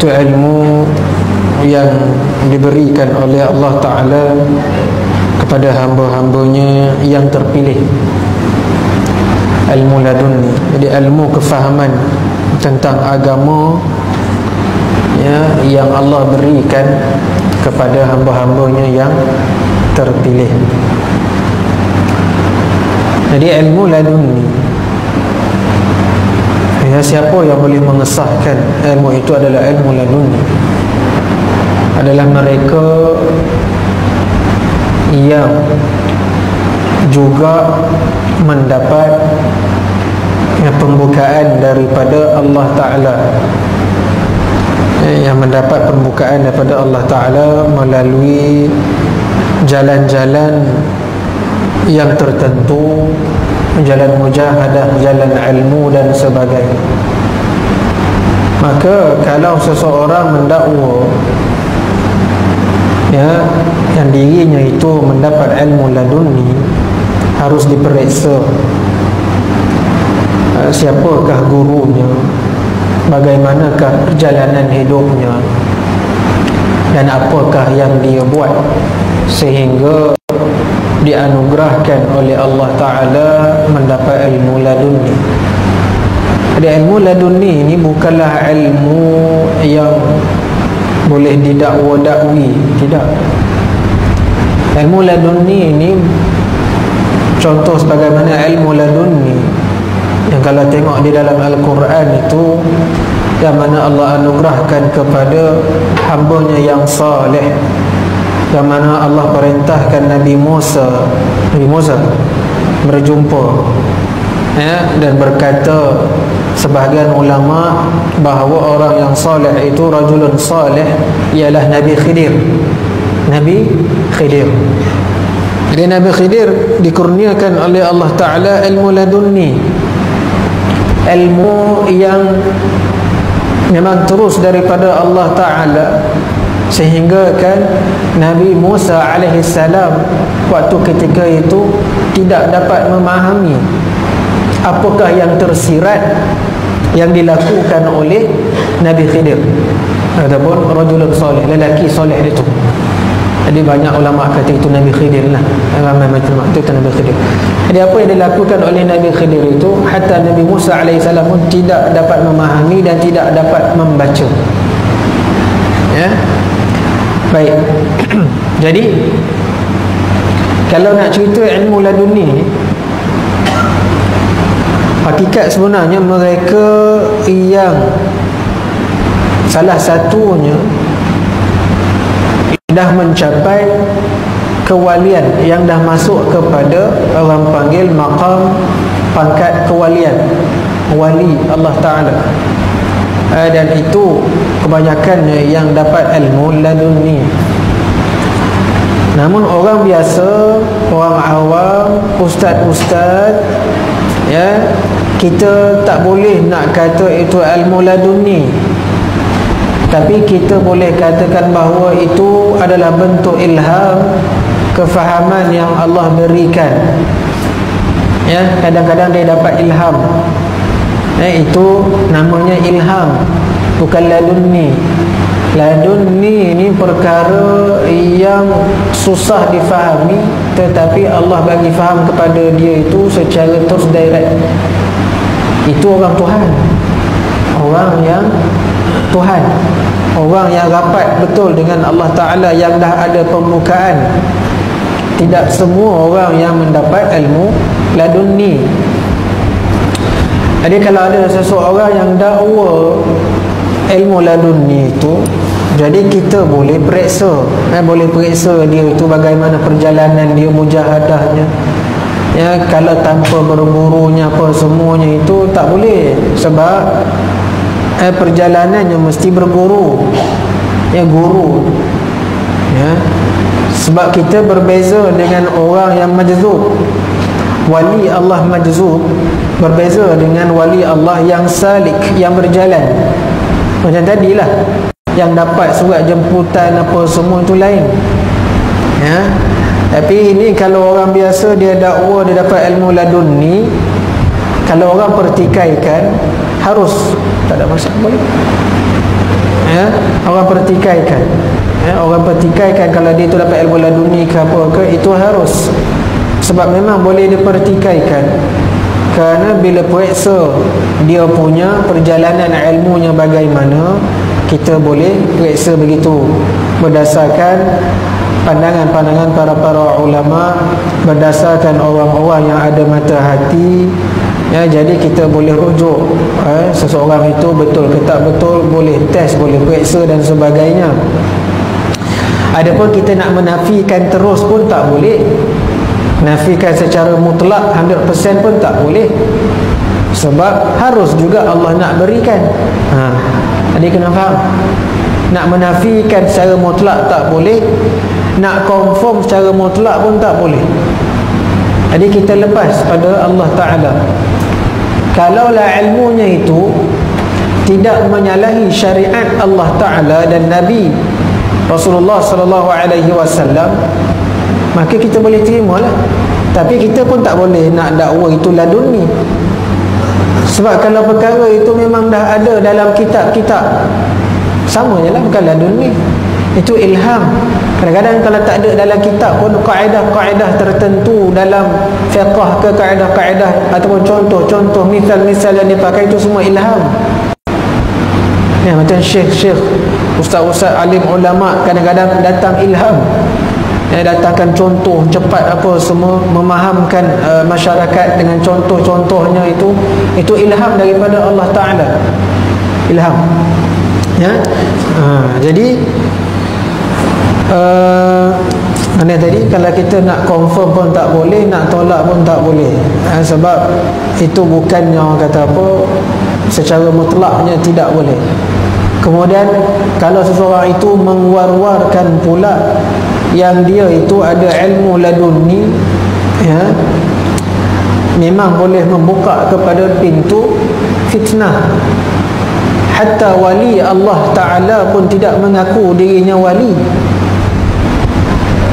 Itu ilmu yang diberikan oleh Allah Ta'ala kepada hamba-hambanya yang terpilih, ilmu laduni. Jadi ilmu kefahaman tentang agama yang Allah berikan kepada hamba-hambanya yang terpilih. Jadi ilmu laduni, siapa yang boleh mengesahkan ilmu itu adalah ilmu laduni, adalah mereka yang juga mendapat pembukaan daripada Allah Ta'ala, yang mendapat pembukaan daripada Allah Ta'ala melalui jalan-jalan yang tertentu, jalan mujahadah, jalan ilmu dan sebagainya. Maka kalau seseorang mendakwa yang dirinya itu mendapat ilmu laduni, harus diperiksa siapakah gurunya, bagaimanakah perjalanan hidupnya, dan apakah yang dia buat sehingga dianugerahkan oleh Allah Ta'ala mendapat ilmu laduni. Jadi ilmu laduni ini bukanlah ilmu yang boleh didakwa-dakwi, tidak. Ilmu laduni ini contoh sebagaimana ilmu laduni yang kalau tengok di dalam Al-Quran itu, yang mana Allah anugerahkan kepada hambanya yang saleh, yang mana Allah perintahkan Nabi Musa berjumpa dan berkata sebahagian ulama bahawa orang yang saleh itu, rajulun saleh, ialah Nabi Khidir. Jadi Nabi Khidir dikurniakan oleh Allah Ta'ala ilmu laduni, ilmu yang memang terus daripada Allah Ta'ala, sehingga kan Nabi Musa alaihissalam waktu ketika itu tidak dapat memahami apakah yang tersirat yang dilakukan oleh Nabi Khidir ataupun rajulun salih, lelaki soleh itu. Jadi banyak ulama kata itu Nabi Khidir lah, ramai macam itu Nabi Khidir. Jadi apa yang dilakukan oleh Nabi Khidir itu, hatta Nabi Musa alaihissalam pun tidak dapat memahami dan tidak dapat membaca. Baik. Jadi kalau nak cerita ilmu laduni, hakikat sebenarnya mereka yang salah satunya dah mencapai kewalian, yang dah masuk kepada orang panggil maqam, pangkat kewalian, wali Allah Ta'ala. Dan itu kebanyakannya yang dapat ilmu laduni. Namun orang biasa, orang awam, ustaz-ustaz, kita tak boleh nak kata itu ilmu laduni, tapi kita boleh katakan bahawa itu adalah bentuk ilham, kefahaman yang Allah berikan. Kadang-kadang dia dapat ilham, itu namanya ilham, bukan laduni. Laduni ini perkara yang susah difahami, tetapi Allah bagi faham kepada dia itu secara terus direct. Itu orang Tuhan, orang yang Tuhan, orang yang rapat betul dengan Allah Ta'ala, yang dah ada pembukaan. Tidak semua orang yang mendapat ilmu laduni. Jadi kalau ada seseorang yang dakwa ilmu laduni itu, jadi kita boleh periksa, boleh periksa dia itu bagaimana perjalanan dia, mujahadahnya. Kalau tanpa bergurunya apa semuanya itu tak boleh, sebab perjalanannya mesti berguru, guru. Sebab kita berbeza dengan orang yang majzub. Wali Allah majzub berbeza dengan wali Allah yang salik, yang berjalan. Macam tadilah, yang dapat surat jemputan apa semua itu lain. Tapi ini kalau orang biasa dia dakwa, dia dapat ilmu laduni, kalau orang pertikaikan harus, tak ada masalah, boleh. orang pertikaikan, orang pertikaikan kalau dia tu dapat ilmu laduni ke apa ke, itu harus, sebab memang boleh dipertikaikan. Kerana bila periksa dia punya perjalanan ilmunya bagaimana, kita boleh periksa begitu berdasarkan pandangan-pandangan para ulama, berdasarkan orang-orang yang ada mata hati. Jadi kita boleh rujuk seseorang itu betul ke tak betul, boleh test, boleh periksa dan sebagainya. Adapun kita nak menafikan terus pun tak boleh. Nafikan secara mutlak 100% pun tak boleh, sebab harus juga Allah nak berikan. Jadi kena faham, nak menafikan secara mutlak tak boleh, nak confirm secara mutlak pun tak boleh. Jadi kita lepas pada Allah Ta'ala. Kalaulah ilmunya itu tidak menyalahi syariat Allah Ta'ala dan Nabi Rasulullah SAW, maka kita boleh terima lah. Tapi kita pun tak boleh nak dakwa itu laduni, sebab kalau perkara itu memang dah ada dalam kitab-kitab, sama je lah, bukan laduni, itu ilham. Kadang-kadang kalau tak ada dalam kitab pun, kaedah-kaedah tertentu dalam fiqh ke, kaedah-kaedah ataupun contoh-contoh, misal-misal yang dipakai itu semua ilham. Macam syekh-syekh, ustaz-ustaz, alim ulama, kadang-kadang datang ilham, datangkan contoh cepat apa semua, memahamkan masyarakat dengan contoh-contohnya, itu ilham daripada Allah Ta'ala, ilham. Jadi mana tadi, kalau kita nak confirm pun tak boleh, nak tolak pun tak boleh, sebab itu bukannya orang kata apa, secara mutlaknya tidak boleh. Kemudian kalau seseorang itu mengwar-warkan pula yang dia itu ada ilmu laduni, memang boleh membuka kepada pintu fitnah. Hatta wali Allah Ta'ala pun tidak mengaku dirinya wali.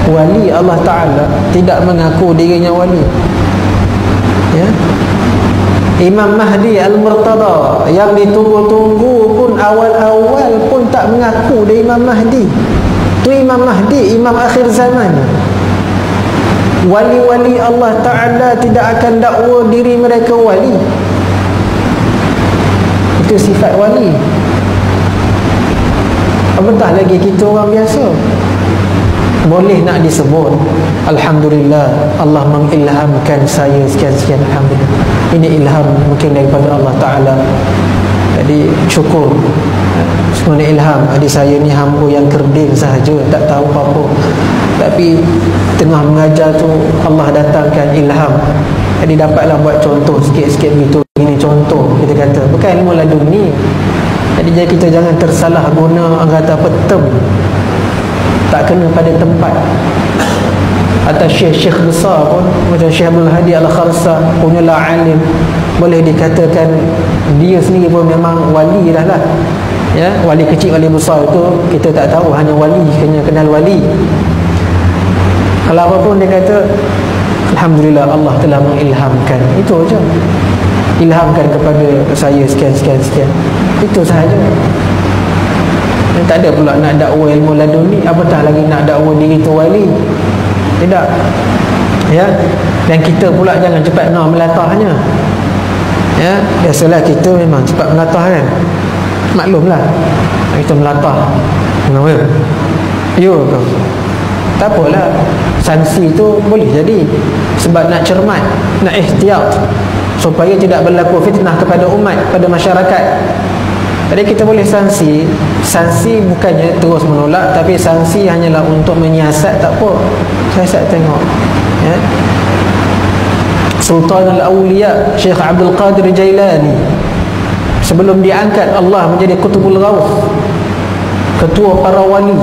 Wali Allah Ta'ala tidak mengaku dirinya wali. Imam Mahdi Al-Murtada yang ditunggu-tunggu pun awal-awal pun tak mengaku dia Imam Mahdi. Tu Imam Mahdi, Imam akhir zaman. Wali-wali Allah Ta'ala tidak akan dakwa diri mereka wali. Itu sifat wali. Apatah lagi kita orang biasa. Boleh nak disebut, alhamdulillah Allah mengilhamkan saya sekian-sekian, alhamdulillah. Ini ilham mungkin daripada Allah Ta'ala. Jadi syukur. Sebenarnya ilham, adik saya ni hamba yang kerdil sahaja, tak tahu apa-apa, tapi tengah mengajar tu Allah datangkan ilham. Jadi dapatlah buat contoh sikit-sikit begitu. Ini contoh kita kata, bukan ilmu laduni. Jadi kita jangan tersalah guna, kata apa, term tak kena pada tempat. Atau syekh-syekh besar pun, macam Syekh Abdul Hadi Al-Khalsa, punyalah alim, boleh dikatakan dia sendiri pun memang wali dah lah. Wali kecil, wali besar itu kita tak tahu, hanya wali kena kenal wali. Kalau apa pun dia kata alhamdulillah Allah telah mengilhamkan, itu aja. Ilhamkan kepada saya sekian, itu sahaja. Tak ada pula nak dakwa ilmu laduni, apatah lagi nak dakwa diri tu wali. Tidak. Dan kita pula jangan cepat nak melatahnya. Biasalah kita memang cepat melatah kan. Maklumlah kita melatah. Kenapa? Yo kau. Tak apalah. Sanksi tu boleh jadi, sebab nak cermat, nak ihtiyat supaya tidak berlaku fitnah kepada umat, pada masyarakat. Jadi kita boleh sanksi. Sanksi bukannya terus menolak, tapi sanksi hanyalah untuk menyiasat, tak apa. Siasat tengok. Sultan Al-Awliya Syekh Abdul Qadir Jailani, sebelum diangkat Allah menjadi Qutbul Ghawth, ketua para wali,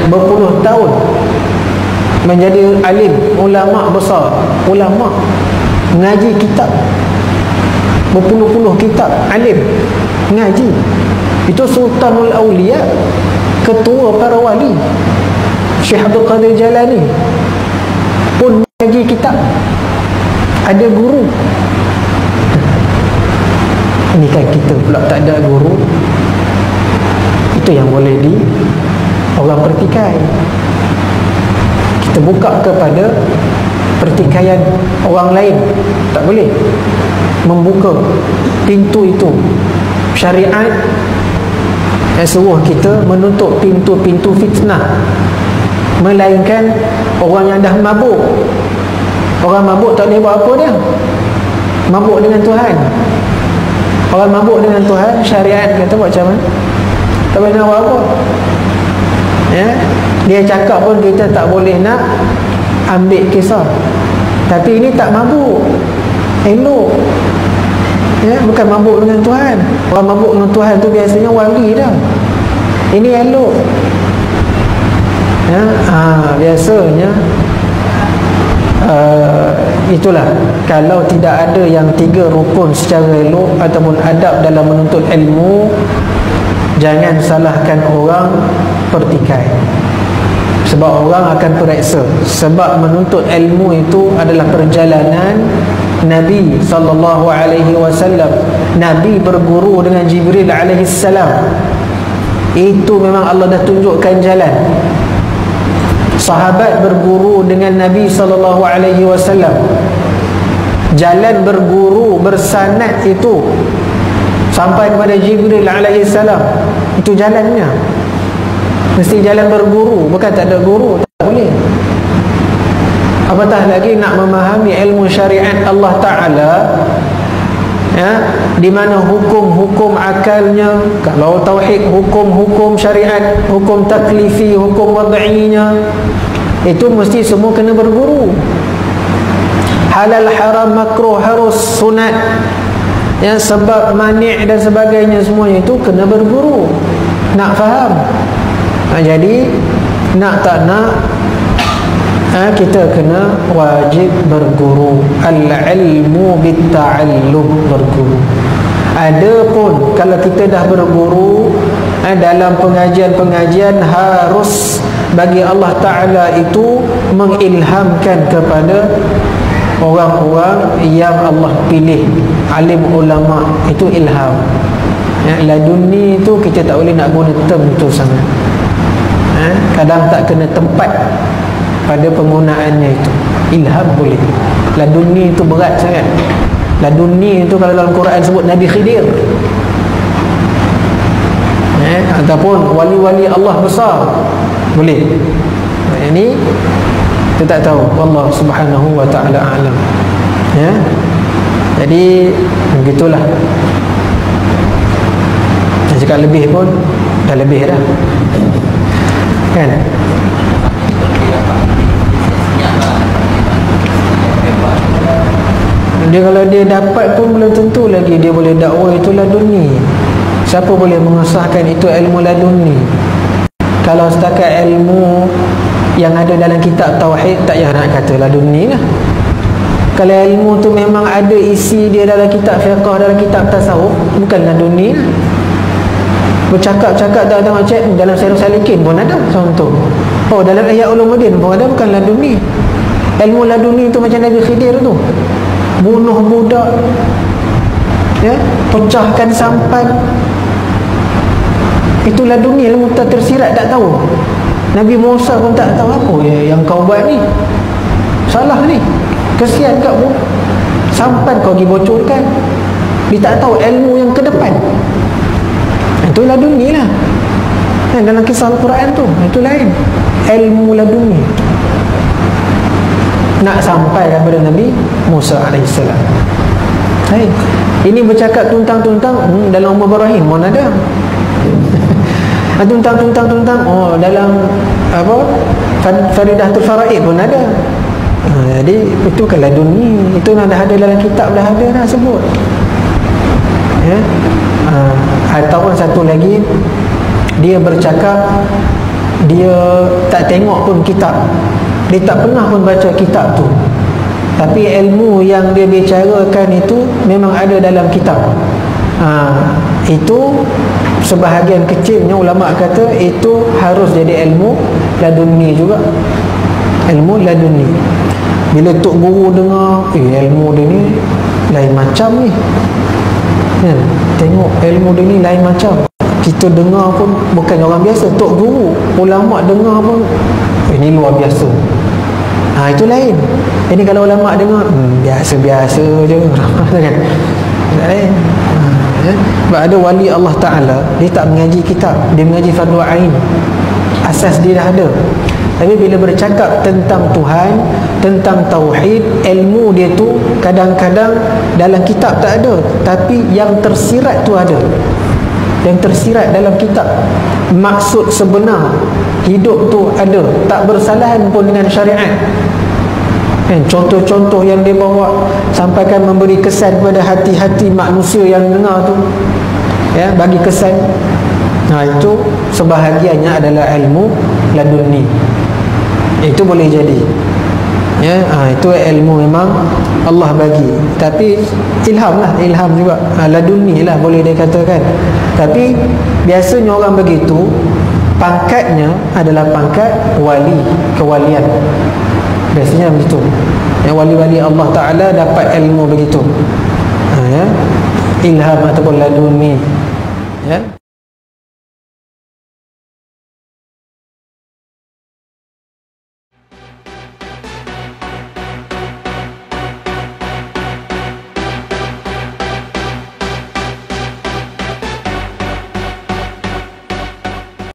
berpuluh tahun menjadi alim, ulama besar, ulama ngaji kitab, berpuluh-puluh kitab, alim ngaji. Itu Sultanul Awliya, ketua para wali. Syekh Abdul Qadir Jailani pun ngaji kitab, ada guru. Ini kan kita pula tak ada guru. Itu yang boleh orang pertikai. Kita buka kepada pertikaian orang lain, tak boleh membuka pintu itu. Syariat suruh kita menutup pintu-pintu fitnah, melainkan orang yang dah mabuk. Orang mabuk tak boleh buat apa dia? Mabuk dengan Tuhan. Orang mabuk dengan Tuhan, syariat kata buat macam mana? Tak boleh nak buat apa. Ya? Dia cakap pun kita tak boleh nak ambil kisah. Tapi ini tak mabuk, elok. Ya, bukan mabuk dengan Tuhan. Orang mabuk dengan Tuhan tu biasanya wali dah. Ini elok. Ya, biasanya itulah, kalau tidak ada yang 3 rukun secara elok ataupun adab dalam menuntut ilmu, jangan salahkan orang pertikai. Sebab orang akan periksa. Sebab menuntut ilmu itu adalah perjalanan Nabi SAW. Nabi berguru dengan Jibril alaihissalam. Itu memang Allah dah tunjukkan jalan. Sahabat berguru dengan Nabi SAW. Jalan berguru bersanad itu sampai kepada Jibril alaihissalam. Itu jalannya. Mesti jalan berguru, bukan tak ada guru, tak boleh. Apatah lagi nak memahami ilmu syariat Allah Ta'ala, ya, di mana hukum-hukum akalnya. Kalau tauhid, hukum-hukum syariat, hukum taklifi, hukum wad'inya, itu mesti semua kena berguru. Halal, haram, makruh, harus, sunat, ya, sebab, mani' dan sebagainya, semuanya itu kena berguru, nak faham. Jadi nak tak nak, kita kena wajib berguru. Al-ilmu bit-ta'allum, berguru. Adapun kalau kita dah berguru, dalam pengajian-pengajian harus bagi Allah Ta'ala itu mengilhamkan kepada orang-orang yang Allah pilih, alim ulama, itu ilham. Laduni itu kita tak boleh nak guna term itu sangat. Kadang tak kena tempat pada penggunaannya itu. Ilham boleh. Laduni itu berat sangat. Laduni itu kalau dalam Quran sebut Nabi Khidir, ataupun wali-wali Allah besar, boleh. Ini kita tak tahu. Allah Subhanahu wa ta'ala a'lam. Ya. Jadi begitulah. Jika lebih pun dah lebih dah, kan? Dia kalau dia dapat pun belum tentu lagi dia boleh dakwah itu laduni. Siapa boleh mengesahkan itu ilmu laduni? Kalau setakat ilmu yang ada dalam kitab tauhid, tak payah nak kata laduni lah. Kalau ilmu tu memang ada isi dia dalam kitab fiqh, dalam kitab tasawuf, bukan laduni lah. Bercakap-cakap tak tengok cek dalam Syairul Salikin pun ada contoh. Oh, dalam Ihya Ulumuddin pun ada, bukan laduni. Ilmu laduni tu macam Nabi Khidir tu, bunuh budak, ya, pecahkan sampan, itu laduni, ilmu tak tersirat, tak tahu. Nabi Musa pun tak tahu apa yang kau buat ni, salah ni, kesian kat pun sampan kau pergi bocorkan. Dia tak tahu ilmu yang ke depan. Itu laduni lah. Dalam kisah Al-Quran tu, itu lain. Ilmu laduni nak sampai kepada Nabi Musa AS. Hai, ini bercakap tuntang-tuntang dalam Ummah Ibrahim pun ada. Tuntang-tuntang oh dalam apa, Faridatul Faraid pun ada. Jadi itu kan laduni. Itu dah ada dalam kitab, dah ada dah sebut, ya. Ataupun satu lagi, dia bercakap dia tak tengok pun kitab, dia tak pernah pun baca kitab tu, tapi ilmu yang dia bicarakan itu memang ada dalam kitab. Itu sebahagian kecilnya ulama kata itu harus jadi ilmu laduni juga. Ilmu laduni. Bila tok guru dengar, ilmu dia ni lain macam ni, tengok ilmu dia ni lain macam, kita dengar pun bukan orang biasa, tok guru, ulama dengar pun ini luar biasa. Itu lain. Ini kalau ulama dengar biasa-biasa je kan. Lain. Sebab ada wali Allah Ta'ala, dia tak mengaji kitab, dia mengaji fardu ain. Asas dia dah ada. Tapi bila bercakap tentang Tuhan, tentang tauhid, ilmu dia tu kadang-kadang dalam kitab tak ada, tapi yang tersirat tu ada. Yang tersirat dalam kitab, maksud sebenar hidup tu ada, tak bersalahan pun dengan syariat. Contoh-contoh yang dia bawa sampaikan memberi kesan kepada hati-hati manusia yang dengar tu, bagi kesan. Itu sebahagiannya adalah ilmu laduni. Itu boleh jadi. Itu ilmu memang Allah bagi, tapi ilham juga, laduni lah boleh dikatakan. Tapi biasanya orang begitu pangkatnya adalah pangkat wali, kewalian. Biasanya begitu. Yang wali-wali Allah Ta'ala dapat ilmu begitu, ilham ataupun laduni.